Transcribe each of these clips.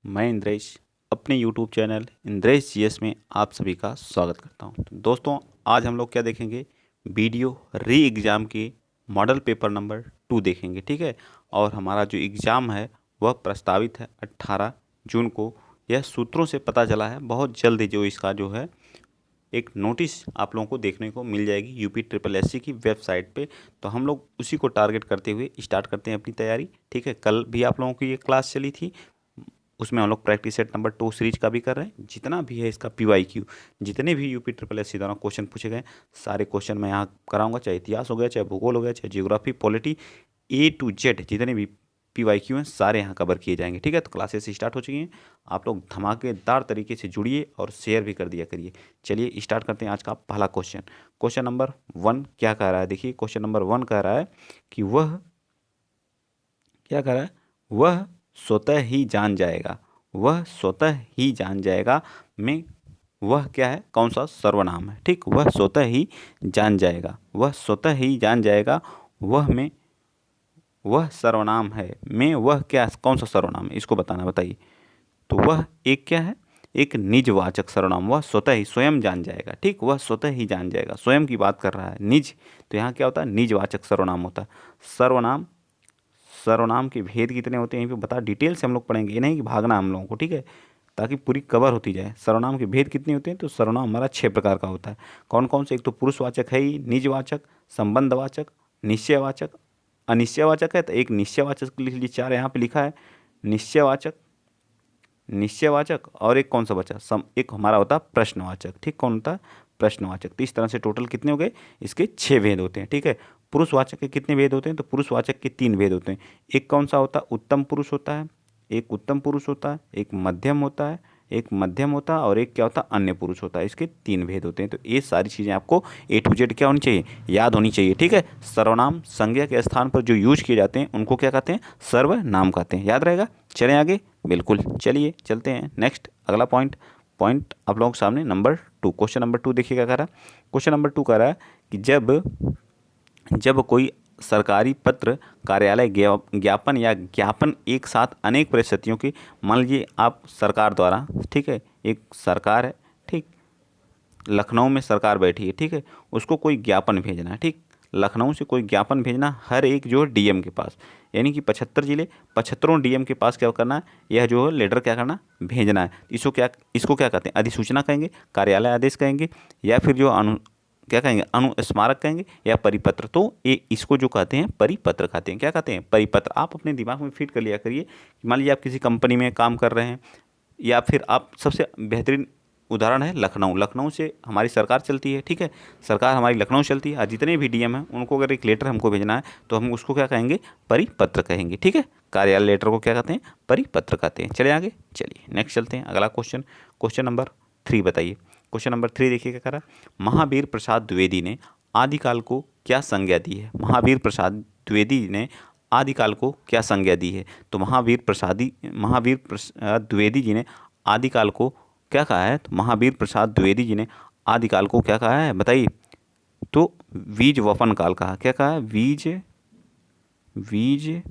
मैं इंद्रेश अपने YouTube channel Indresh GS में आप सभी का स्वागत करता हूं। तो दोस्तों, आज हम लोग क्या देखेंगे? वीडियो री एग्ज़ाम की मॉडल पेपर नंबर 2 देखेंगे, ठीक है। और हमारा जो एग्ज़ाम है वह प्रस्तावित है 18 जून को। यह सूत्रों से पता चला है, बहुत जल्द ही जो इसका जो है एक नोटिस आप लोगों को देखने को मिल जाएगी यूपी ट्रिपल एस सी की वेबसाइट पे। तो हम लोग उसी को टारगेट करते हुए स्टार्ट करते हैं अपनी तैयारी, ठीक है। कल भी आप लोगों की ये क्लास चली थी, उसमें हम लोग प्रैक्टिस सेट नंबर 2 सीरीज का भी कर रहे हैं। जितना भी है इसका PYQ, जितने भी यूपी ट्रिपल एस सी द्वारा क्वेश्चन पूछे गए सारे क्वेश्चन मैं यहाँ कराऊंगा, चाहे इतिहास हो गया, चाहे भूगोल हो गया, चाहे geography, polity, A to Z जितने भी PYQ हैं सारे यहाँ कवर किए जाएंगे, ठीक है। तो क्लासेस स्टार्ट हो चुकी हैं, आप लोग धमाकेदार तरीके से जुड़िए और शेयर भी कर दिया करिए। चलिए स्टार्ट करते हैं आज का पहला क्वेश्चन। क्वेश्चन नंबर 1 क्या कह रहा है? देखिए, क्वेश्चन नंबर 1 कह रहा है कि वह क्या कह रहा है? वह स्वतः ही जान जाएगा। वह स्वतः ही जान जाएगा में वह क्या है? कौन सा सर्वनाम है? ठीक, वह स्वतः ही जान जाएगा। वह स्वतः ही जान जाएगा। वह में वह सर्वनाम है में वह क्या, कौन सा सर्वनाम है? इसको बताना, बताइए। तो वह एक क्या है? एक निजवाचक सर्वनाम। वह स्वतः ही, स्वयं जान जाएगा, ठीक। वह स्वतः ही जान जाएगा, स्वयं की बात कर रहा है। निज, तो यहाँ क्या होता है? निजवाचक सर्वनाम होता है। सर्वनाम, सर्वनाम के भेद कितने होते हैं यहीं पे बता, डिटेल से हम लोग पढ़ेंगे, ये नहीं कि भागना हम लोगों को, ठीक है, ताकि पूरी कवर होती जाए। सर्वनाम के भेद कितने होते हैं? तो सर्वनाम हमारा 6 प्रकार का होता है। कौन कौन से? एक तो पुरुषवाचक है ही, निजवाचक, संबंधवाचक, निश्चयवाचक, अनिश्चयवाचक है। तो एक निश्चयवाचक लिख लीजिए, 4 यहाँ पे लिखा है। निश्चयवाचक, निश्चयवाचक, और एक कौन सा बचा? एक हमारा होता है प्रश्नवाचक, ठीक। कौन होता है? प्रश्नवाचक। तो इस तरह से टोटल कितने हो गए? इसके 6 भेद होते हैं, ठीक है। पुरुषवाचक के कितने भेद होते हैं? तो पुरुषवाचक के 3 भेद होते हैं। एक कौन सा होता है? उत्तम पुरुष होता है, एक उत्तम पुरुष होता है, एक मध्यम होता है, एक मध्यम होता है, और एक क्या होता है? अन्य पुरुष होता है। इसके 3 भेद होते हैं। तो ये सारी चीज़ें आपको A to Z क्या होनी चाहिए? याद होनी चाहिए, ठीक है। सर्वनाम संज्ञा के स्थान पर जो यूज किए जाते हैं उनको क्या कहते हैं? सर्वनाम कहते हैं। याद रहेगा। चलें आगे, बिल्कुल। चलिए चलते हैं नेक्स्ट, अगला पॉइंट। पॉइंट आप लोगों के सामने नंबर 2, क्वेश्चन नंबर 2 देखिए क्या कह रहा है। क्वेश्चन नंबर 2 कह रहा है कि जब कोई सरकारी पत्र, कार्यालय ज्ञापन या ज्ञापन एक साथ अनेक परिस्थितियों की, मान लीजिए आप सरकार द्वारा, ठीक है, एक सरकार है, ठीक, लखनऊ में सरकार बैठी है, ठीक है, उसको कोई ज्ञापन भेजना है, ठीक। लखनऊ से कोई ज्ञापन भेजना हर एक जो है डीएम के पास, यानी कि 75 जिले, 75 डीएम के पास क्या करना है? यह जो है लेटर क्या करना? भेजना है। इसको क्या कहते हैं? अधिसूचना कहेंगे, कार्यालय आदेश कहेंगे, या फिर जो क्या कहेंगे? अनुस्मारक कहेंगे, या परिपत्र। तो ये इसको जो कहते हैं परिपत्र कहते हैं। क्या कहते हैं? परिपत्र। आप अपने दिमाग में फिट कर लिया करिए। मान लीजिए आप किसी कंपनी में काम कर रहे हैं, या फिर आप, सबसे बेहतरीन उदाहरण है लखनऊ। लखनऊ से हमारी सरकार चलती है, ठीक है, सरकार हमारी लखनऊ चलती है, और जितने भी डीएम हैं उनको अगर एक लेटर हमको भेजना है तो हम उसको क्या कहेंगे? परिपत्र कहेंगे, ठीक है। कार्यालय लेटर को क्या कहते हैं? परिपत्र कहते हैं। चले आगे, चलिए नेक्स्ट चलते हैं, अगला क्वेश्चन। क्वेश्चन नंबर 3 बताइए। क्वेश्चन नंबर 3 देखिए क्या कह रहा है। महावीर प्रसाद द्विवेदी ने आदिकाल को क्या संज्ञा दी है? महावीर प्रसाद द्विवेदी ने आदिकाल को क्या संज्ञा दी है? तो महावीर प्रसाद द्विवेदी जी ने आदिकाल को क्या कहा है? तो महावीर प्रसाद द्विवेदी जी ने आदिकाल को क्या कहा है? बताइए। तो बीज वपन काल कहा। क्या कहा है? बीज बीज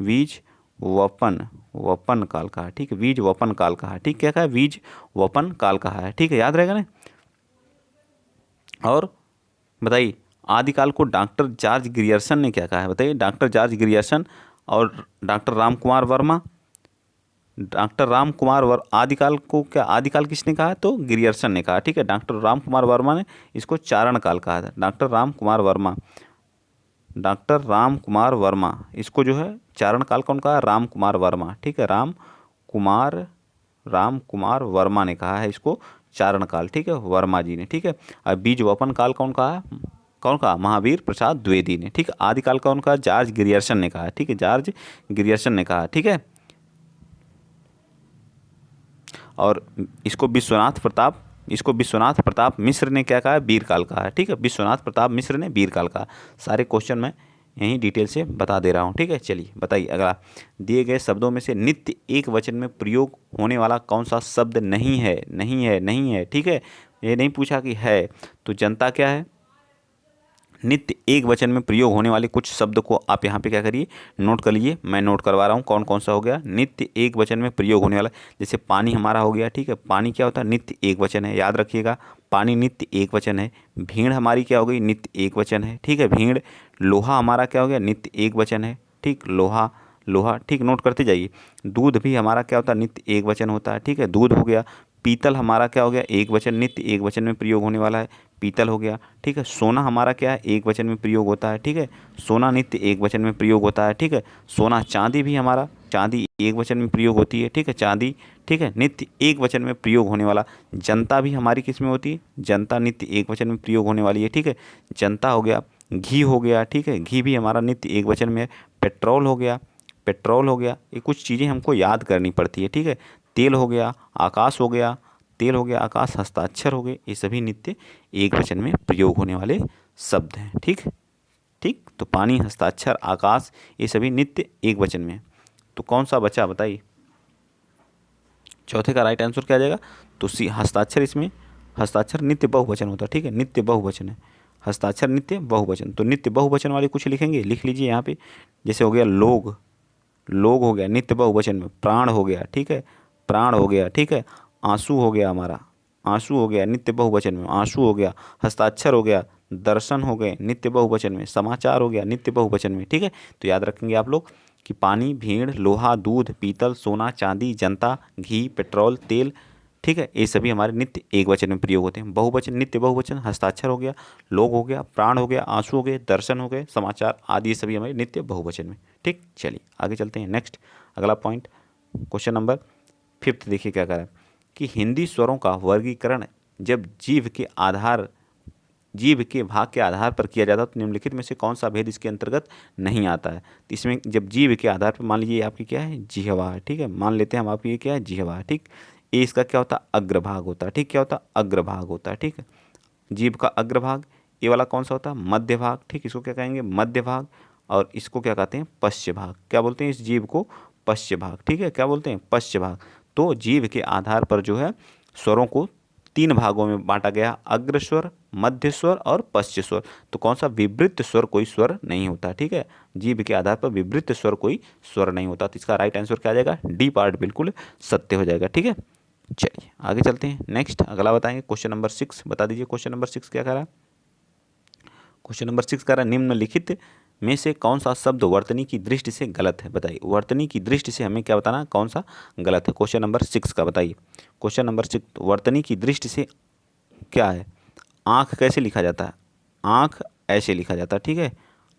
बीज वपन काल कहा, ठीक है। बीज वपन काल कहा, ठीक। क्या कहा है? बीज वपन काल कहा है, ठीक है, याद रहेगा ना। और बताइए, आदिकाल को डॉक्टर जॉर्ज ग्रियर्सन ने क्या कहा है? बताइए। डॉक्टर जॉर्ज ग्रियर्सन और डॉक्टर राम कुमार वर्मा, डॉक्टर राम कुमार आदिकाल को क्या, आदिकाल किसने कहा? तो ग्रियर्सन ने कहा, ठीक है। डॉक्टर राम कुमार वर्मा ने इसको चारण काल कहा था। डॉक्टर राम कुमार वर्मा इसको जो है चारण काल कौन कहा? राम कुमार वर्मा, ठीक है। राम कुमार वर्मा ने कहा है इसको चारण काल, ठीक है, वर्मा जी ने, ठीक है। अब बीज वपन काल कौन कहा? कौन कहा? महावीर प्रसाद द्विवेदी ने, ठीक है। आदिकाल कौन कहा? जॉर्ज ग्रियर्सन ने कहा, ठीक है, जॉर्ज ग्रियर्सन ने कहा, ठीक है। और इसको विश्वनाथ प्रताप मिश्र ने क्या कहा? वीरकाल कहा, ठीक है। विश्वनाथ प्रताप मिश्र ने वीरकाल कहा। सारे क्वेश्चन मैं यहीं डिटेल से बता दे रहा हूँ, ठीक है। चलिए बताइए अगला। दिए गए शब्दों में से नित्य एक वचन में प्रयोग होने वाला कौन सा शब्द नहीं है? नहीं है, नहीं है, ठीक है। ये नहीं पूछा कि है। तो जनता क्या है? नित्य एक वचन में प्रयोग होने वाले कुछ शब्द को आप यहाँ पे क्या करिए, नोट कर लीजिए। मैं नोट करवा रहा हूँ कौन कौन सा हो गया नित्य एक वचन में प्रयोग होने वाला। जैसे पानी हमारा हो गया, ठीक है, पानी क्या होता है, नित्य एक वचन है, याद रखिएगा, पानी नित्य एक वचन है। भीड़ हमारी क्या हो गई, नित्य एक वचन है, ठीक है, भीड़। लोहा हमारा क्या हो गया, नित्य एक वचन है, ठीक, लोहा, लोहा, ठीक, नोट करते जाइए। दूध भी हमारा क्या होता है, नित्य एक वचन होता है, ठीक है, दूध हो गया। पीतल हमारा क्या हो गया, एक वचन, नित्य एक वचन में प्रयोग होने वाला है, पीतल हो गया, ठीक है। सोना हमारा क्या है, एक वचन में प्रयोग होता है, ठीक है, सोना नित्य एक वचन में प्रयोग होता है, ठीक है। सोना, चांदी भी हमारा, चांदी एक वचन में प्रयोग होती है, ठीक है, चांदी, ठीक है, नित्य एक वचन में प्रयोग होने वाला। जनता भी हमारी किस में होती है, जनता नित्य एक वचन में प्रयोग होने वाली है, ठीक है, जनता हो गया। घी हो गया, ठीक है, घी भी हमारा नित्य एक वचन में है। पेट्रोल हो गया, पेट्रोल हो गया। ये कुछ चीज़ें हमको याद करनी पड़ती है, ठीक है। तेल हो गया, आकाश हो गया, तेल हो गया, आकाश, हस्ताक्षर हो गए, ये सभी नित्य एक वचन में प्रयोग होने वाले शब्द हैं, ठीक, ठीक। तो पानी, हस्ताक्षर, आकाश, ये सभी नित्य एक वचन में है। तो कौन सा बचा बताइए, चौथे का राइट आंसर क्या आ जाएगा। तो सी, हस्ताक्षर, इसमें हस्ताक्षर नित्य बहुवचन होता है, ठीक है, नित्य बहुवचन है, हस्ताक्षर नित्य बहुवचन। तो नित्य बहुवचन वाले कुछ लिखेंगे, लिख लीजिए यहाँ पे। जैसे हो गया लोग, लोग हो गया नित्य बहुवचन में। प्राण हो गया, ठीक है, प्राण हो गया, ठीक है। आंसू हो गया हमारा, आंसू हो गया नित्य बहुवचन में, आंसू हो गया। हस्ताक्षर हो गया, दर्शन हो गए नित्य बहुवचन में। समाचार हो गया नित्य बहुवचन में, ठीक है। तो याद रखेंगे आप लोग कि पानी, भीड़, लोहा, दूध, पीतल, सोना, चांदी, जनता, घी, पेट्रोल, तेल, ठीक है, ये सभी हमारे नित्य एक वचन में प्रयोग होते हैं। बहुवचन, नित्य बहुवचन, हस्ताक्षर हो गया, लोग हो गया, प्राण हो गया, आंसू हो गए, दर्शन हो गए, समाचार आदि, ये सभी हमारे नित्य बहुवचन में, ठीक। चलिए आगे चलते हैं। नेक्स्ट अगला पॉइंट, क्वेश्चन नंबर 5 देखिए क्या कह रहा है कि हिंदी स्वरों का वर्गीकरण जब जीव के भाग के आधार पर किया जाता है तो निम्नलिखित में से कौन सा भेद इसके अंतर्गत नहीं आता है। तो इसमें जब जीव के आधार पर, मान लीजिए आपकी क्या है, जिह्वा है, ठीक है, मान लेते हैं हम आपकी ये क्या है, जिह्वा है, ठीक। ये इसका क्या होता है, अग्रभाग होता है, ठीक, क्या होता है, अग्रभाग होता है, ठीक है, जीभ का अग्रभाग। ये वाला कौन सा होता है, मध्य भाग, ठीक, इसको क्या कहेंगे, मध्य भाग। और इसको क्या कहते हैं, पश्च भाग। क्या बोलते हैं इस जीभ को, पश्च भाग, ठीक है, क्या बोलते हैं, पश्च भाग। तो जीभ के आधार पर जो है स्वरों को 3 भागों में बांटा गया, अग्र स्वर, मध्य स्वर और पश्च स्वर। तो कौन सा, विवृत स्वर कोई स्वर नहीं होता, ठीक है, जीभ के आधार पर विवृत स्वर कोई स्वर नहीं होता। तो इसका राइट आंसर क्या आ जाएगा, डी पार्ट बिल्कुल सत्य हो जाएगा, ठीक है। चलिए आगे चलते हैं। नेक्स्ट अगला बताएंगे क्वेश्चन नंबर 6, बता दीजिए क्वेश्चन नंबर 6 क्या कह रहा है। क्वेश्चन नंबर 6 कह रहा है निम्नलिखित में से कौन सा शब्द वर्तनी की दृष्टि से गलत है। बताइए, वर्तनी की दृष्टि से हमें क्या बताना, कौन सा गलत है। क्वेश्चन नंबर 6 का बताइए। क्वेश्चन नंबर 6, वर्तनी की दृष्टि से क्या है। आँख कैसे लिखा जाता है, आँख ऐसे लिखा जाता है, ठीक है।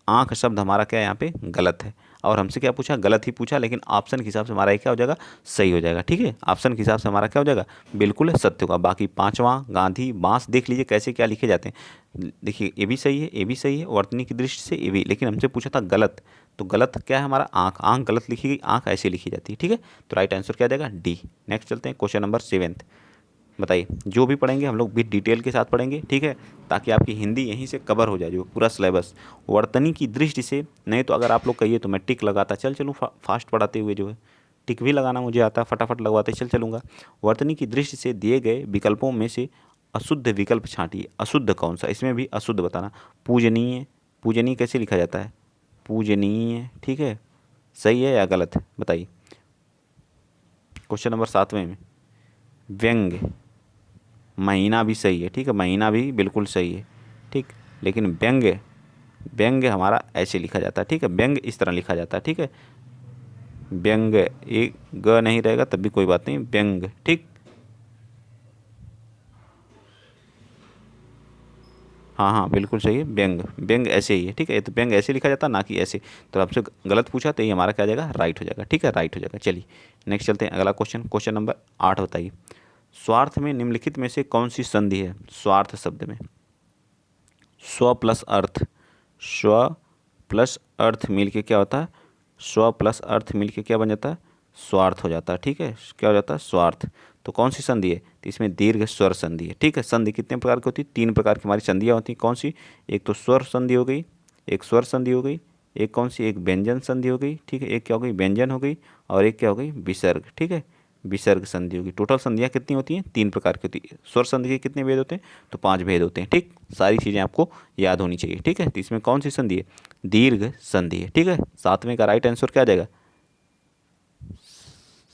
आँख शब्द हमारा क्या है यहाँ पे गलत है। और हमसे क्या पूछा, गलत ही पूछा, लेकिन ऑप्शन के हिसाब से हमारा ये क्या हो जाएगा, सही हो जाएगा, ठीक है। ऑप्शन के हिसाब से हमारा क्या हो जाएगा, बिल्कुल सत्य होगा। बाकी 5वां गांधी, बांस, देख लीजिए कैसे क्या लिखे जाते हैं। देखिए ये भी सही है, ये भी सही है वर्तनी की दृष्टि से, ये भी, लेकिन हमसे पूछा था गलत। तो गलत क्या है हमारा, आँख, आँख गलत लिखी गई, आँख ऐसे लिखी जाती है, ठीक है। तो राइट आंसर क्या आ जाएगा, डी। नेक्स्ट चलते हैं क्वेश्चन नंबर 7। बताइए, जो भी पढ़ेंगे हम लोग भी डिटेल के साथ पढ़ेंगे, ठीक है, ताकि आपकी हिंदी यहीं से कवर हो जाए, जो पूरा सिलेबस। वर्तनी की दृष्टि से, नहीं तो अगर आप लोग कहिए तो मैं टिक लगाता चलूँ फास्ट पढ़ाते हुए, जो है टिक भी लगाना मुझे आता है, फटाफट लगवाते चलूँगा। वर्तनी की दृष्टि से दिए गए विकल्पों में से अशुद्ध विकल्प छांटिए। अशुद्ध कौन सा, इसमें भी अशुद्ध बताना। पूजनीय, पूजनीय कैसे लिखा जाता है, पूजनीय, ठीक है, सही है या गलत है बताइए। क्वेश्चन नंबर 7वें में व्यंग्य, महीना भी सही है, ठीक है, महीना भी बिल्कुल सही है, ठीक। लेकिन व्यंग्य, व्यंग्य हमारा ऐसे लिखा जाता है, ठीक है, व्यंग्य इस तरह लिखा जाता है, ठीक है। व्यंग्य, एक ग नहीं रहेगा तब भी कोई बात नहीं, व्यंग्य, ठीक। हाँ हाँ बिल्कुल सही है, व्यंग, व्यंग ऐसे ही है, ठीक है। तो व्यंग ऐसे लिखा जाता है, ना कि ऐसे। तो आपसे गलत पूछा तो ये हमारा क्या आ जाएगा, राइट हो जाएगा, ठीक है, राइट हो जाएगा। चलिए नेक्स्ट चलते हैं अगला क्वेश्चन। क्वेश्चन नंबर 8 बताइए, स्वार्थ में निम्नलिखित में से कौन सी संधि है। स्वार्थ शब्द में स्व प्लस अर्थ, स्व प्लस अर्थ मिल के क्या होता है, स्व प्लस अर्थ मिल के क्या बन जाता है, स्वार्थ हो जाता है, ठीक है, क्या हो जाता है, स्वार्थ। तो कौन सी संधि है, तो इसमें दीर्घ स्वर संधि है, ठीक है। संधि कितने प्रकार की होती है, 3 प्रकार की हमारी संधियाँ होती हैं। कौन सी, एक तो स्वर संधि हो गई, एक स्वर संधि हो गई, एक कौन सी, एक व्यंजन संधि हो गई, ठीक है, एक क्या हो गई, व्यंजन हो गई, और एक क्या हो गई, विसर्ग, ठीक है। विसर्ग संधि होगी। टोटल संधियाँ कितनी होती हैं? 3 प्रकार की होती है। स्वर संधि के कितने भेद होते हैं? तो 5 भेद होते हैं। ठीक, सारी चीज़ें आपको याद होनी चाहिए। ठीक है, तो इसमें कौन सी संधि है? दीर्घ संधि है। ठीक है, 7वें का राइट आंसर क्या आ जाएगा?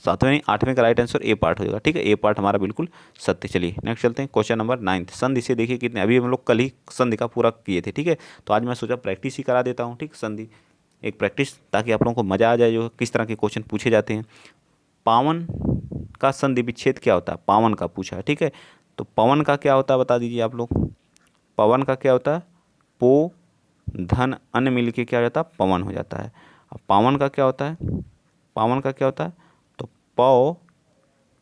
7वें 8वें का राइट आंसर ए पार्ट हो जाएगा। ठीक है, ए पार्ट हमारा बिल्कुल सत्य। चलिए नेक्स्ट चलते हैं, क्वेश्चन नंबर 9। संधि से देखिए कितने, अभी हम लोग कल ही संधि का पूरा किए थे। ठीक है, तो आज मैं सोचा प्रैक्टिस ही करा देता हूँ। ठीक, संधि एक प्रैक्टिस, ताकि आप लोगों को मज़ा आ जाए जो किस तरह के क्वेश्चन पूछे जाते हैं। पावन का संधि विच्छेद क्या होता है? पावन का पूछा है। ठीक है, तो पवन का क्या होता है बता दीजिए आप लोग। पवन का क्या होता है? पो धन अन मिल के क्या हो जाता है? पवन हो जाता है। अब पावन का क्या होता है? पावन का क्या होता है? तो पौ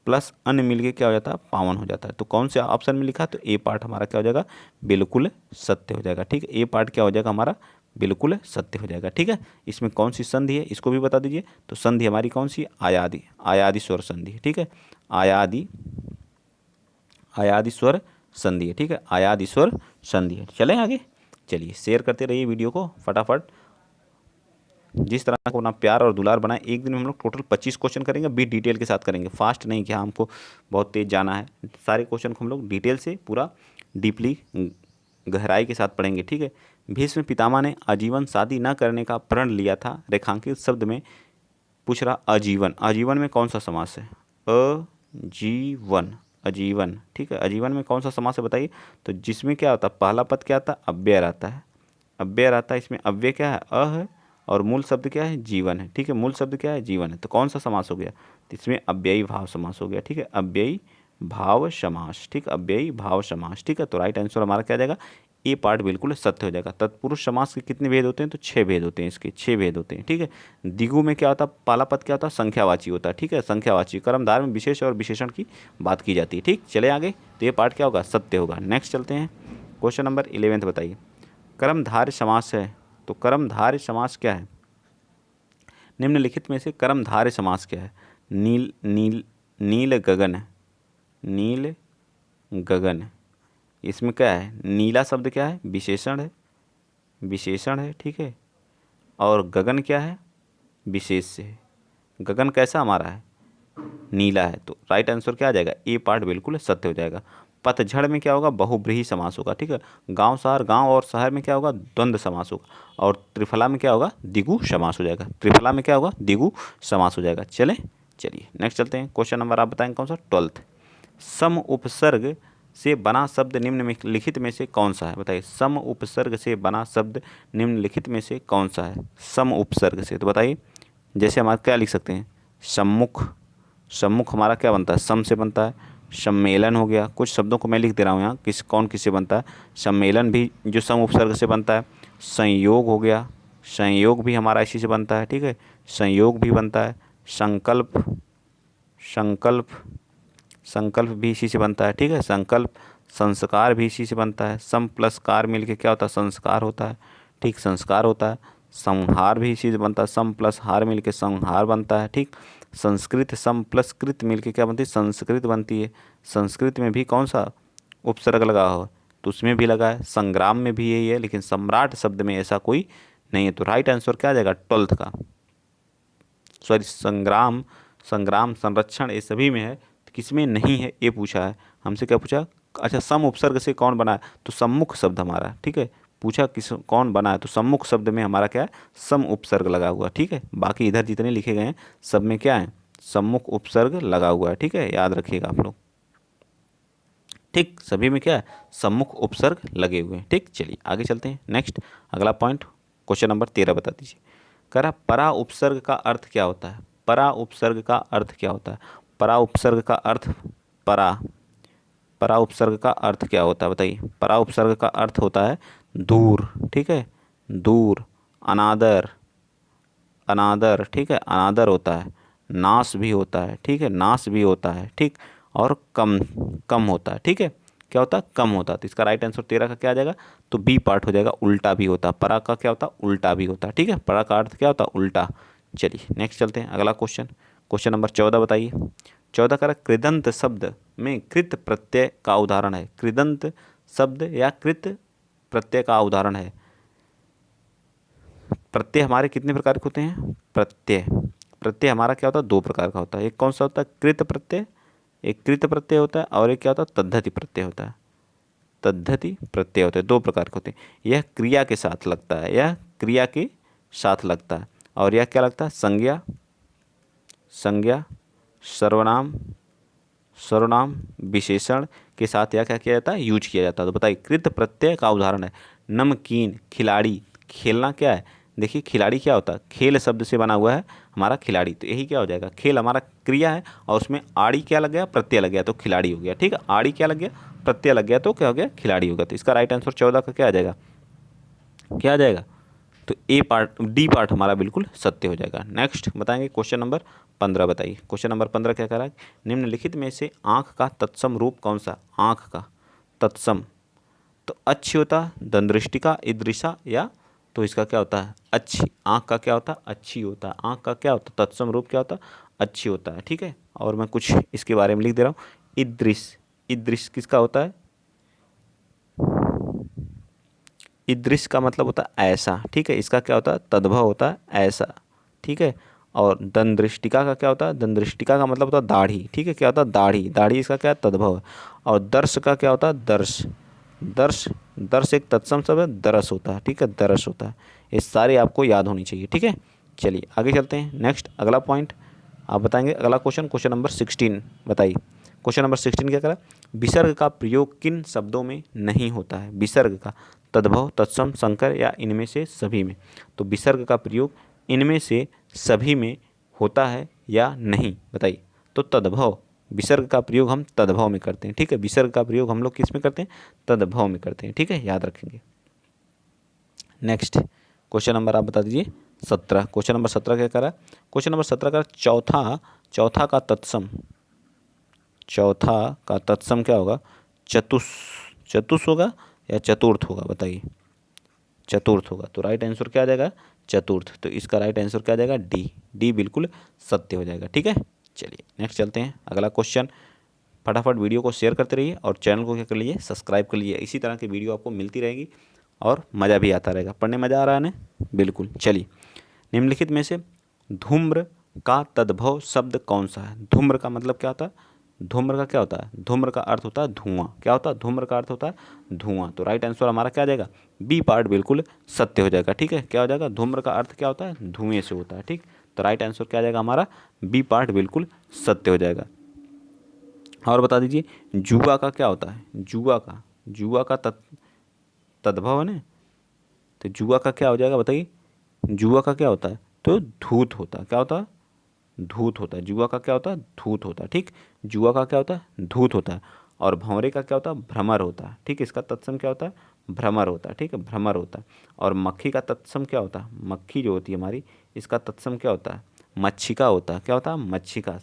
प्लस अन मिल के क्या हो जाता है? पावन हो जाता है। तो कौन से ऑप्शन में लिखा? तो ए पार्ट हमारा क्या हो जाएगा? बिल्कुल सत्य हो जाएगा। ठीक है, ए पार्ट क्या हो जाएगा हमारा? बिल्कुल सत्य हो जाएगा। ठीक है, इसमें कौन सी संधि है इसको भी बता दीजिए। तो संधि हमारी कौन सी? आयादी, आयादी स्वर संधि है। ठीक है, आयादी, आयादी स्वर संधि है। ठीक है, आयादी स्वर संधि है। चलें आगे, चलिए शेयर करते रहिए वीडियो को फटाफट। जिस तरह को ना प्यार और दुलार बनाए। एक दिन में हम लोग टोटल 25 क्वेश्चन करेंगे, भी डिटेल के साथ करेंगे, फास्ट नहीं कि हाँ हमको बहुत तेज जाना है। सारे क्वेश्चन को हम लोग डिटेल से पूरा डीपली गहराई के साथ पढ़ेंगे। ठीक है, भीष्म पितामह ने आजीवन शादी न करने का प्रण लिया था। रेखांकित शब्द में पूछ रहा आजीवन, आजीवन में कौन सा समास है? अजीवन, अजीवन। ठीक है, आजीवन में कौन सा समास है बताइए। तो जिसमें क्या होता है? पहला पद क्या आता है? अव्यय रहता है, अव्यय रहता है। इसमें अव्यय क्या है? अ है, और मूल शब्द क्या है? जीवन है। ठीक है, मूल शब्द क्या है? जीवन है। तो कौन सा समास हो गया? तो इसमें अव्ययी भाव समास हो गया। ठीक है, अव्ययी भाव समास। ठीक, अव्ययी भाव समास। ठीक है, तो राइट आंसर हमारा क्या जाएगा? ए पार्ट बिल्कुल सत्य हो जाएगा। तत्पुरुष समास के कितने भेद होते हैं? तो 6 भेद होते हैं, इसके 6 भेद होते हैं। ठीक है, दिगु में क्या होता है? पहला पद क्या होता है? संख्यावाची होता है। ठीक है, संख्यावाची। कर्मधार में विशेष और विशेषण की बात की जाती है। ठीक, चले आगे, तो ये पार्ट क्या होगा? सत्य होगा। नेक्स्ट चलते हैं, क्वेश्चन नंबर 11 बताइए। कर्मधारय समास है, तो कर्मधारय समास क्या है? निम्नलिखित में से कर्मधारय समास क्या है? नील, नील, नील गगन, नील गगन। इसमें क्या है? नीला शब्द क्या है? विशेषण है, विशेषण है। ठीक है, और गगन क्या है? विशेष से है। गगन कैसा हमारा है? नीला है। तो राइट आंसर क्या आ जाएगा? ए पार्ट बिल्कुल सत्य हो जाएगा। पतझड़ में क्या होगा? बहुब्रीहि समास होगा। ठीक है, गांव शहर, गांव और शहर में क्या होगा? द्वंद्व समास होगा। और त्रिफला में क्या होगा? द्विगु समास हो जाएगा। त्रिफला में क्या होगा? द्विगु समास हो जाएगा। चलें, चलिए नेक्स्ट चलते हैं। क्वेश्चन नंबर आप बताएंगे कौन सा? 12th। सम उपसर्ग से बना शब्द निम्नलिखित में से कौन सा है? बताइए, सम उपसर्ग से बना शब्द निम्नलिखित में से कौन सा है? सम उपसर्ग से, तो बताइए। जैसे हमारा क्या लिख सकते हैं? सम्मुख, सम्मुख हमारा क्या बनता है? सम से बनता है। सम्मेलन हो गया, कुछ शब्दों को मैं लिख दे रहा हूँ यहाँ, कौन किससे बनता है। सम्मेलन भी जो सम उपसर्ग से बनता है। संयोग हो गया, संयोग भी हमारा इसी से बनता है। ठीक है, संयोग भी बनता है। संकल्प, संकल्प, संकल्प भी इसी से बनता है। ठीक है, संकल्प। संस्कार भी इसी से बनता है। सम प्लस कार मिल के क्या होता है? संस्कार होता है। ठीक, संस्कार होता है। संहार भी इसी से बनता है। सम प्लस हार मिल के संहार बनता है। ठीक, संस्कृत, सम प्लस कृत मिल के क्या बनती है? संस्कृत बनती है। संस्कृत में भी कौन सा उपसर्ग लगा हो? तो उसमें भी लगा है। संग्राम में भी यही है, लेकिन सम्राट शब्द में ऐसा कोई नहीं है। तो राइट आंसर क्या आ जाएगा? 12th का, सॉरी संग्राम, संग्राम, संरक्षण, ये सभी में है। तो किस में नहीं है ये पूछा है हमसे। क्या पूछा? अच्छा, सम उपसर्ग से कौन बना है? तो सम्मुख शब्द हमारा। ठीक है, पूछा किस कौन बना है? तो सम्मुख शब्द में हमारा क्या है? सम उपसर्ग लगा हुआ। ठीक है, बाकी इधर जितने लिखे गए हैं सब में क्या है? सम्मुख उपसर्ग लगा हुआ है। ठीक है, याद रखिएगा आप लोग। ठीक, सभी में क्या है? सम्मुख उपसर्ग लगे हुए हैं। ठीक, चलिए आगे चलते हैं। नेक्स्ट अगला पॉइंट, क्वेश्चन नंबर 13 बता दीजिए। कह रहा परा उपसर्ग का अर्थ क्या होता है? परा उपसर्ग का अर्थ क्या होता है? परा उपसर्ग का अर्थ, परा, परा उपसर्ग का अर्थ क्या होता है बताइए। परा उपसर्ग का अर्थ होता है दूर। ठीक है, दूर, अनादर, अनादर। ठीक है, अनादर होता है। नाश भी होता है। ठीक है, नाश भी होता है। ठीक, और कम, कम होता है। ठीक है, क्या होता है? कम होता है। तो इसका राइट आंसर 13 का क्या आ जाएगा? तो बी पार्ट हो जाएगा। उल्टा भी होता है। परा का क्या होता है? उल्टा भी होता है। ठीक है, परा का अर्थ क्या होता है? उल्टा। चलिए नेक्स्ट चलते हैं, अगला क्वेश्चन, क्वेश्चन नंबर 14 बताइए। 14 का कृदंत शब्द में कृत प्रत्यय का उदाहरण है। कृदंत शब्द या कृत प्रत्यय का उदाहरण है। प्रत्यय हमारे कितने प्रकार के होते हैं? प्रत्यय, प्रत्यय हमारा क्या होता है, दो प्रकार का होता है। एक कौन सा होता है, कृत प्रत्यय, एक कृत प्रत्यय होता है, और एक क्या होता है, तद्धति प्रत्यय होता है। तद्धति प्रत्यय होते हैं, दो प्रकार के होते हैं। यह क्रिया के साथ लगता है, यह क्रिया के साथ लगता है, और यह क्या लगता है, संज्ञा, संज्ञा, सर्वनाम, सर्वनाम, विशेषण के साथ यह क्या किया जाता है, यूज किया जाता है। तो बताइए, कृत प्रत्यय का उदाहरण है नमकीन, खिलाड़ी। खेलना क्या है, देखिए खिलाड़ी क्या होता है, खेल शब्द से बना हुआ है हमारा खिलाड़ी, तो यही क्या हो जाएगा, खेल हमारा क्रिया है और उसमें आड़ी क्या लग गया, प्रत्यय लग गया, तो खिलाड़ी हो गया। ठीक है, आड़ी क्या लग गया, प्रत्यय लग गया, तो क्या हो गया, खिलाड़ी हो गया। तो इसका राइट आंसर 14 का क्या आ जाएगा, क्या आ जाएगा, तो ए पार्ट, डी पार्ट हमारा बिल्कुल सत्य हो जाएगा। नेक्स्ट बताएंगे क्वेश्चन नंबर 15। बताइए क्वेश्चन नंबर 15 क्या कह रहा है, निम्नलिखित में से आँख का तत्सम रूप कौन सा, आँख का तत्सम, तो अच्छी होता, दंदृष्टिका, ईदृशा, या तो इसका क्या होता है, अच्छी। आँख का क्या होता है, अच्छी होता है। आँख का क्या होता है, तत्सम रूप क्या होता है, अच्छी होता है। ठीक है, और मैं कुछ इसके बारे में लिख दे रहा हूँ। ईदृश, ईदृश किसका होता है, ईदृश का मतलब होता है ऐसा। ठीक है, इसका क्या होता है, तद्भव होता है ऐसा। ठीक है, और दंदृष्टिका का क्या होता है, दंदृष्टिका का मतलब होता है दाढ़ी। ठीक है, क्या होता है, दाढ़ी, दाढ़ी इसका क्या है, तद्भव है। और दर्श का क्या होता है, दर्श, दर्श, दर्श एक तत्सम शब्द है, दरस होता है। ठीक है, दरस होता है। ये सारे आपको याद होनी चाहिए। ठीक है, चलिए आगे चलते हैं। नेक्स्ट अगला पॉइंट आप बताएंगे, अगला क्वेश्चन, क्वेश्चन नंबर 16 बताइए। क्वेश्चन नंबर 16 क्या करा, विसर्ग का प्रयोग किन शब्दों में नहीं होता है, विसर्ग का, तद्भव, तत्सम, संकर, या इनमें से सभी में। तो विसर्ग का प्रयोग इनमें से सभी में होता है या नहीं, बताइए। तो तद्भव, विसर्ग का प्रयोग हम तद्भव में करते हैं। ठीक है, विसर्ग का प्रयोग हम लोग किस में करते हैं, तद्भव में करते हैं। ठीक है, याद रखेंगे। नेक्स्ट क्वेश्चन नंबर आप बता दीजिए 17। क्वेश्चन नंबर 17 क्या करा, क्वेश्चन नंबर 17 का चौथा, चौथा का तत्सम, चौथा का तत्सम क्या होगा, चतुस, चतुस होगा या चतुर्थ होगा, बताइए। चतुर्थ होगा, तो राइट आंसर क्या आ जाएगा, चतुर्थ। तो इसका राइट आंसर क्या आ जाएगा, डी, डी बिल्कुल सत्य हो जाएगा। ठीक है, चलिए नेक्स्ट चलते हैं अगला क्वेश्चन। फटाफट वीडियो को शेयर करते रहिए और चैनल को क्या कर लीजिए, सब्सक्राइब कर लीजिए। इसी तरह की वीडियो आपको मिलती रहेगी और मज़ा भी आता रहेगा। पढ़ने मज़ा आ रहा है ना, बिल्कुल। चलिए, निम्नलिखित में से धूम्र का तद्भव शब्द कौन सा है, धूम्र का मतलब क्या होता है, धूम्र का क्या होता है, धूम्र का अर्थ होता है धुआं। क्या होता है, धूम्र का अर्थ होता है धुआं। तो राइट आंसर हमारा क्या आ जाएगा, बी पार्ट बिल्कुल सत्य हो जाएगा। ठीक है, क्या हो जाएगा, धूम्र का अर्थ क्या होता है, धुएं से होता है। ठीक, तो राइट आंसर क्या आ जाएगा हमारा, बी पार्ट बिल्कुल सत्य हो जाएगा। और बता दीजिए, जुआ का क्या होता है, जुआ का, जुआ का तद्भव है ना, तो जुआ का क्या हो जाएगा, बताइए। जुआ का क्या होता है, तो धूत होता है। क्या होता है, धूत होता है। जुआ का क्या होता है, धूत होता है। ठीक, जुआ का क्या होता है, धूत होता है। और भंवरे का क्या होता है, भ्रमर होता है। ठीक, इसका तत्सम क्या होता है, भ्रमर होता है। ठीक है, भ्रमर होता है। और मक्खी का तत्सम क्या होता है, मक्खी जो होती है हमारी, इसका तत्सम क्या होता है, मच्छिका होता है। क्या होता है, मच्छिका।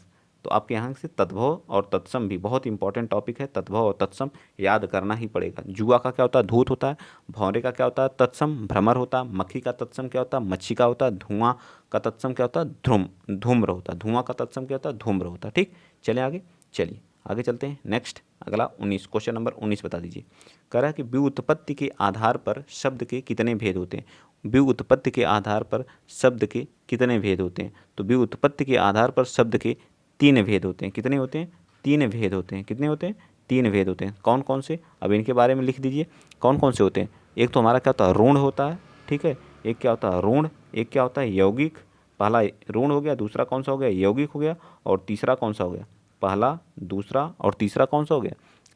तो आपके यहाँ से तद्भव और तत्सम भी बहुत इंपॉर्टेंट टॉपिक है, तद्भव और तत्सम याद करना ही पड़ेगा। जुआ का क्या होता है, धूत होता है। भौरे का क्या होता है, तत्सम भ्रमर होता है। मक्खी का तत्सम क्या होता है, मच्छिका होता है। धुआं का तत्सम क्या होता है, धूम्र होता है। धुआं का तत्सम क्या होता है, धूम्र होता है। ठीक, चलें आगे, चलिए आगे चलते हैं। नेक्स्ट अगला 19, क्वेश्चन नंबर 19 बता दीजिए। कह रहा है कि व्युत्पत्ति के आधार पर शब्द के कितने भेद होते हैं, व्युत्पत्ति के आधार पर शब्द के कितने भेद होते हैं। तो व्युत्पत्ति के आधार पर शब्द के 3 भेद होते हैं। कितने होते हैं, 3 भेद होते हैं। कितने होते हैं, 3 भेद होते हैं। कौन कौन से, अब इनके बारे में लिख दीजिए, कौन कौन से होते हैं। एक तो हमारा क्या होता है, ऋण होता है। ठीक है, एक क्या होता है ऋण, एक क्या होता है यौगिक। पहला ऋण हो गया, दूसरा कौन सा हो गया, यौगिक हो गया, और तीसरा कौन सा हो गया, पहला, दूसरा और तीसरा कौन सा हो गया,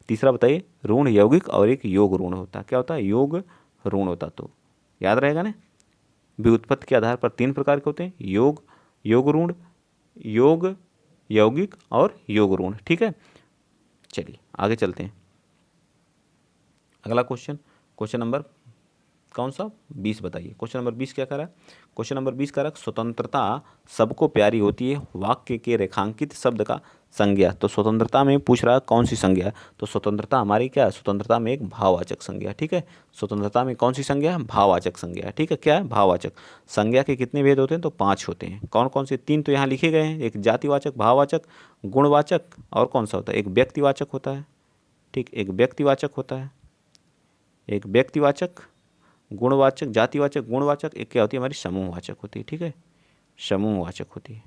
तीसरा बताइए, ऋण, यौगिक और एक योग ऋण होता है। क्या होता है, योग ऋण होता। तो याद रहेगा ना, व्युत्पत्ति के आधार पर 3 प्रकार के होते हैं, योग, योग ऋण, योग यौगिक और योग ऋण। ठीक है, चलिए आगे चलते हैं। अगला क्वेश्चन, क्वेश्चन नंबर कौन सा, 20 बताइए। क्वेश्चन नंबर 20 क्या कर रहा है, क्वेश्चन नंबर 20 कह रहा है स्वतंत्रता सबको प्यारी होती है, वाक्य के रेखांकित शब्द का संज्ञा। तो स्वतंत्रता में पूछ रहा है कौन सी संज्ञा है, तो स्वतंत्रता हमारी क्या है, स्वतंत्रता में एक भाववाचक संज्ञा। ठीक है, स्वतंत्रता में कौन सी संज्ञा है, भाववाचक संज्ञा। ठीक है, क्या है, भाववाचक संज्ञा के कितने भेद होते हैं, तो 5 होते हैं। कौन कौन से, 3 तो यहाँ लिखे गए हैं, एक जातिवाचक, भाववाचक, गुणवाचक, और कौन सा होता है, एक व्यक्तिवाचक होता है। ठीक, एक व्यक्तिवाचक होता है, एक व्यक्तिवाचक, गुणवाचक, जातिवाचक, गुणवाचक, एक क्या होती है हमारी समूहवाचक होती है। ठीक है, समूहवाचक होती है।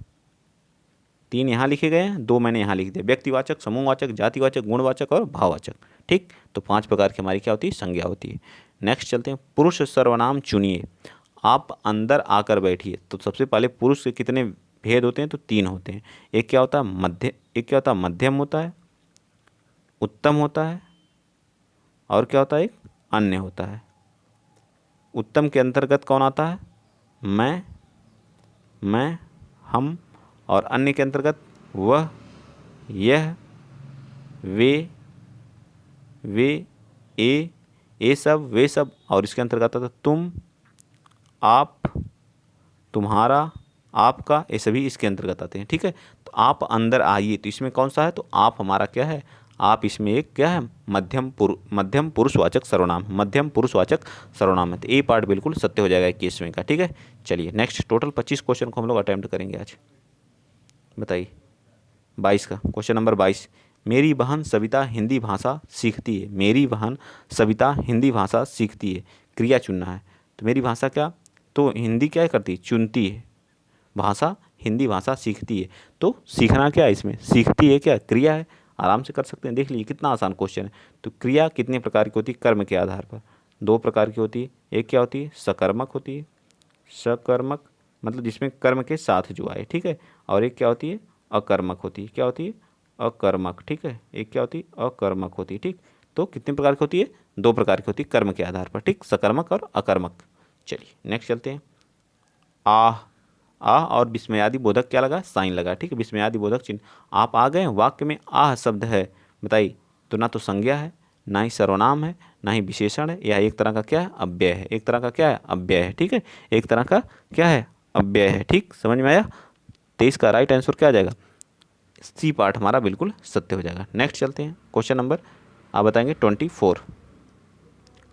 3 यहाँ लिखे गए हैं, 2 मैंने यहाँ लिख दिया। व्यक्तिवाचक, समूहवाचक, जातिवाचक, गुणवाचक और भाववाचक। ठीक, तो 5 प्रकार की हमारी क्या होती है, संज्ञा होती है। नेक्स्ट चलते हैं, पुरुष सर्वनाम चुनिए। आप अंदर आकर बैठिए। तो सबसे पहले पुरुष के कितने भेद होते हैं, तो 3 होते हैं। एक क्या होता है मध्य, एक क्या होता है मध्यम होता है, उत्तम होता है, और क्या होता है एक अन्य होता है। उत्तम के अंतर्गत कौन आता है, मैं, हम, और अन्य के अंतर्गत वह, यह, वे, ये सब, वे सब, और इसके अंतर्गत आता है तुम, आप, तुम्हारा, आपका, ये सभी इसके अंतर्गत आते हैं। ठीक है, तो आप अंदर आइए, तो इसमें कौन सा है, तो आप हमारा क्या है, आप इसमें एक क्या है, मध्यम पुरुषवाचक सर्वनाम, मध्यम पुरुषवाचक सर्वनाम है। तो ए पार्ट बिल्कुल सत्य हो जाएगा 21वें का। ठीक है, चलिए नेक्स्ट, टोटल 25 क्वेश्चन को हम लोग अटेम्प्ट करेंगे आज। बताइए 22 का क्वेश्चन नंबर 22, मेरी बहन सविता हिंदी भाषा सीखती है। मेरी बहन सविता हिंदी भाषा सीखती है, क्रिया चुनना है। तो मेरी भाषा क्या, तो हिंदी क्या करती है, चुनती है, भाषा हिंदी भाषा सीखती है। तो सीखना क्या है इसमें, सीखती है क्या, क्रिया है, आराम से कर सकते हैं। देख लीजिए कितना आसान क्वेश्चन है। तो क्रिया कितने प्रकार की होती है, कर्म के आधार पर 2 प्रकार की होती है। एक क्या होती है, सकर्मक होती है, सकर्मक मतलब जिसमें कर्म के साथ जो आए। ठीक है, और एक क्या होती है, अकर्मक होती है। क्या होती है, अकर्मक। ठीक है, एक क्या होती है, अकर्मक होती है। ठीक, तो कितने प्रकार की होती है, 2 प्रकार की होती है कर्म के आधार पर। ठीक, सकर्मक और अकर्मक। चलिए नेक्स्ट चलते हैं, आह और विस्मयादि बोधक क्या लगा, साइन लगा। ठीक है, विस्मयादि बोधक चिन्ह। आप आ गए, वाक्य में आह शब्द है, बताइए, तो ना तो संज्ञा है, ना ही सर्वनाम है, ना ही विशेषण है, या एक तरह का क्या है, अव्यय है। एक तरह का क्या है, अव्यय है। ठीक है, एक तरह का क्या है, अव्यय है। ठीक, समझ में आया। 23 का राइट आंसर क्या आ जाएगा, सी पार्ट हमारा बिल्कुल सत्य हो जाएगा। नेक्स्ट चलते हैं, क्वेश्चन नंबर आप बताएंगे 24,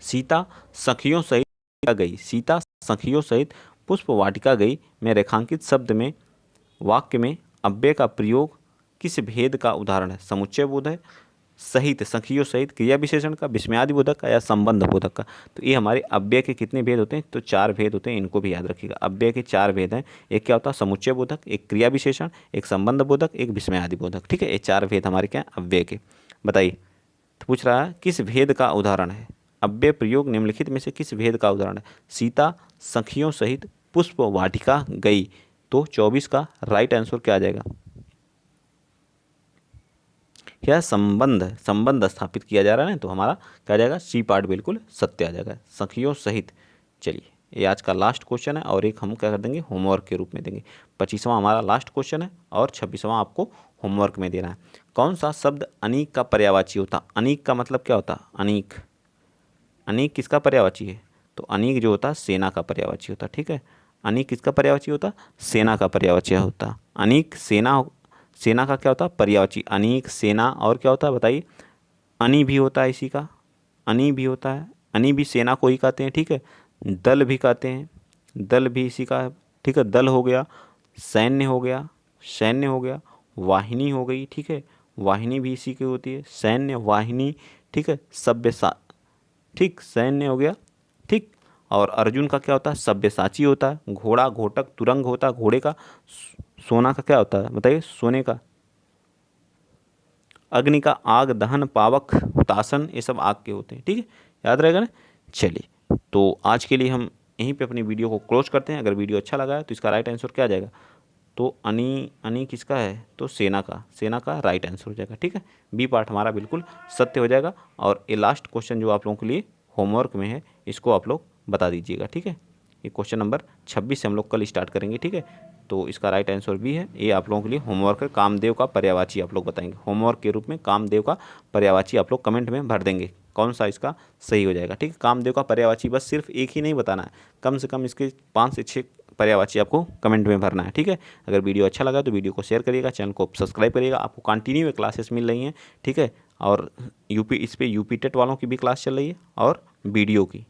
सीता सखियों सहित गई। सीता सखियों सहित पुष्प वाटिका गई में रेखांकित शब्द में वाक्य में अव्यय का प्रयोग किस भेद का उदाहरण है, समुच्चय बोध है, सहित सखियों सहित क्रिया विशेषण का, विस्मयादि बोधक का, या संबंध बोधक का। तो ये हमारे अव्यय के कितने भेद होते हैं, तो 4 भेद होते हैं, इनको भी याद रखिएगा। अव्यय के 4 भेद हैं। एक क्या होता है, समुच्चय बोधक, एक क्रिया विशेषण, एक संबंध बोधक, एक विस्मयादि बोधक। ठीक है, ये 4 भेद हमारे क्या हैं, अव्यय के। बताइए, तो पूछ रहा है किस भेद का उदाहरण है, अव्यय प्रयोग निम्नलिखित में से किस भेद का उदाहरण है। सीता सखियों सहित पुष्प वाटिका गई। तो 24 का राइट आंसर क्या आ जाएगा, क्या संबंध स्थापित किया जा रहा है ना, तो हमारा क्या आ जाएगा, सी पार्ट बिल्कुल सत्य आ जाएगा, सखियों सहित। चलिए, ये आज का लास्ट क्वेश्चन है, और एक हम क्या कर देंगे, होमवर्क के रूप में देंगे। 25वां हमारा लास्ट क्वेश्चन है, और 26वां आपको होमवर्क में देना है। कौन सा शब्द अनीक का पर्यायवाची होता, अनीक का मतलब क्या होता, अनीक, अनीक किसका पर्यायवाची है, तो अनीक जो होता है सेना का पर्यायवाची होता। ठीक है, अनीक किसका पर्यायवाची होता, सेना का पर्यायवाची होता। अनीक सेना, सेना का क्या होता है, पर्यायवाची। अनीक सेना, और क्या होता है बताइए, अनि भी होता है इसी का, अनि भी होता है, अनि भी सेना को ही कहते हैं। ठीक है, दल भी कहते हैं, दल भी इसी का है। ठीक है, दल हो गया, सैन्य हो गया, सैन्य हो गया, वाहिनी हो गई। ठीक है, वाहिनी भी इसी की होती है, सैन्य वाहिनी। ठीक है, सभ्य, ठीक, सैन्य हो गया। ठीक, और अर्जुन का क्या होता है, सब्यसाची होता है। घोड़ा, घोटक, तुरंग होता है घोड़े का। सोना का क्या होता है बताइए, सोने का। अग्नि का आग, दहन, पावक, हुतासन, ये सब आग के होते हैं। ठीक है, याद रहेगा ना। चलिए, तो आज के लिए हम यहीं पे अपनी वीडियो को क्लोज करते हैं। अगर वीडियो अच्छा लगा है तो इसका राइट आंसर क्या आ जाएगा, तो अनि किसका है, तो सेना का राइट आंसर हो जाएगा। ठीक है, बी पार्ट हमारा बिल्कुल सत्य हो जाएगा। और ये लास्ट क्वेश्चन जो आप लोगों के लिए होमवर्क में है, इसको आप लोग बता दीजिएगा। ठीक है, ये क्वेश्चन नंबर 26 से हम लोग कल स्टार्ट करेंगे। ठीक है, तो इसका राइट आंसर भी है। ये आप लोगों के लिए होमवर्क है। कामदेव का पर्यायवाची आप लोग बताएंगे, होमवर्क के रूप में कामदेव का पर्यायवाची आप लोग कमेंट में भर देंगे, कौन सा इसका सही हो जाएगा। ठीक है, कामदेव का पर्यायवाची बस सिर्फ एक ही नहीं बताना है, कम से कम इसके 5 से 6 पर्यायवाची आपको कमेंट में भरना है। ठीक है, अगर वीडियो अच्छा लगा तो वीडियो को शेयर करिएगा, चैनल को सब्सक्राइब करिएगा। आपको कंटिन्यू क्लासेस मिल रही हैं। ठीक है, और इस पे यूपी टेट वालों की भी क्लास चल रही है, और वीडियो की।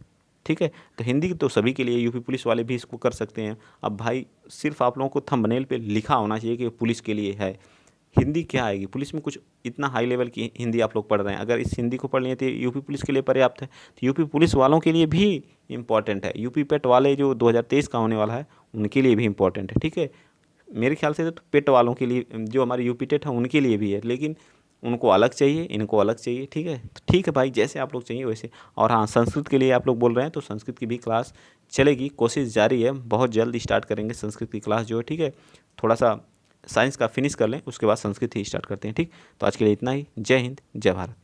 ठीक है, तो हिंदी तो सभी के लिए, यूपी पुलिस वाले भी इसको कर सकते हैं। अब भाई सिर्फ आप लोगों को थंबनेल पे लिखा होना चाहिए कि पुलिस के लिए है। हिंदी क्या आएगी पुलिस में, कुछ इतना हाई लेवल की हिंदी आप लोग पढ़ रहे हैं, अगर इस हिंदी को पढ़ लिए तो यूपी पुलिस के लिए पर्याप्त है। तो यूपी पुलिस वालों के लिए भी इम्पॉर्टेंट है। यूपी पेट वाले जो 2023 का होने वाला है, उनके लिए भी इम्पॉर्टेंट है। ठीक है, मेरे ख्याल से तो पेट वालों के लिए, जो हमारे यूपी टेट है उनके लिए भी है, लेकिन उनको अलग चाहिए, इनको अलग चाहिए। ठीक है, तो ठीक है भाई, जैसे आप लोग चाहिए वैसे। और हाँ, संस्कृत के लिए आप लोग बोल रहे हैं तो संस्कृत की भी क्लास चलेगी, कोशिश जारी है, बहुत जल्द स्टार्ट करेंगे संस्कृत की क्लास जो है। ठीक है, थोड़ा सा साइंस का फिनिश कर लें, उसके बाद संस्कृत ही स्टार्ट करते हैं। ठीक, तो आज के लिए इतना ही। जय हिंद, जय भारत।